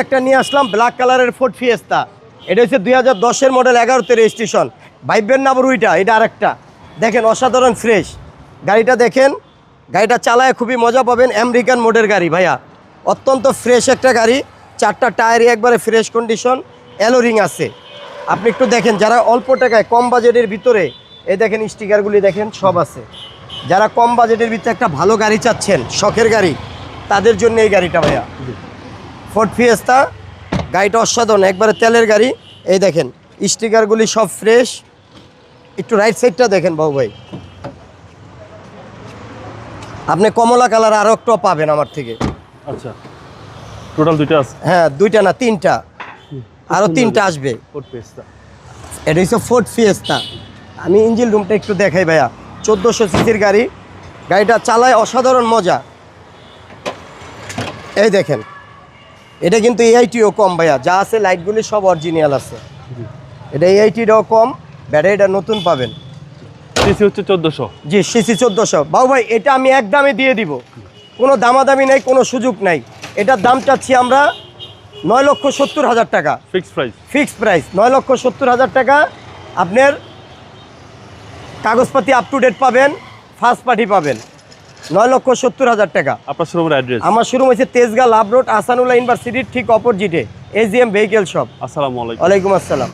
একটা নিয়ে আসলাম ব্ল্যাক কালারের ফোর্ড ফিয়েস্তা। এটা হচ্ছে 2010-এর মডেল, 11তে রেজিস্ট্রেশন। ভাইবেন না আবার ওইটা, এটা আরেকটা। দেখেন অসাধারণ ফ্রেশ গাড়িটা, দেখেন গাড়িটা চালায় খুবই মজা পাবেন। আমেরিকান মোডের গাড়ি ভাইয়া, অত্যন্ত ফ্রেশ একটা গাড়ি। 4টা টায়ারই একবারে ফ্রেশ কন্ডিশন, অ্যালোরিং আছে। আপনি একটু দেখেন, যারা অল্প টাকায় কম বাজেটের ভিতরে, এই দেখেন স্টিকারগুলি দেখেন সব আছে। যারা কম বাজেটের ভিতরে একটা ভালো গাড়ি চাচ্ছেন, শখের গাড়ি, তাদের জন্য এই গাড়িটা ভাইয়া ফোর্ড ফিয়েস্তা। গাড়িটা অসাধারণ, একবারে তেলের গাড়ি। এই দেখেন স্টিকারগুলি সব ফ্রেশ। একটু রাইট সাইডটা দেখেন বাবু ভাই, আপনি কমলা কালার আরও একটু পাবেন আমার থেকে। আচ্ছা, টোটাল দুইটা আছে? হ্যাঁ, দুইটা না তিনটা, আরও তিনটা আসবে। ফোর্ড ফিয়েস্তা, এটা হচ্ছে ফোর্ড ফিয়েস্তা। আমি ইঞ্জিন রুমটা একটু দেখাই ভাইয়া। 1400 সিসির গাড়ি, গাড়িটা চালায় অসাধারণ মজা। এই দেখেন, এটা কিন্তু এআইটিও কম ভাইয়া, যা আছে লাইটগুলি সব অরিজিনাল আছে। এটা এআইটিটাও কম, ব্যাটারিটা নতুন পাবেন। সিসি হচ্ছে 1400? জি, সিসি 1400। বাবু ভাই এটা আমি এক দামে দিয়ে দিব, কোনো দামাদামি নেই, কোনো সুযোগ নাই। এটার দাম চাচ্ছি আমরা 9,70,000 টাকা। Fixed price? ফিক্সড প্রাইস 9,70,000 টাকা। আপনার কাগজপাতি আপ টু ডেট পাবেন, ফার্স্ট পার্টি পাবেন। 9,70,000 টাকা। আপনার শোরুমের অ্যাড্রেস? আমার শোরুম হচ্ছে তেজগাঁ লাভ রোড, আহসানুল্লাহ ইউনিভার্সিটির ঠিক অপোজিটে, এজিএম ভেহিকেল শপ। আসসালামু আলাইকুম। ওয়ালাইকুম আসসালাম।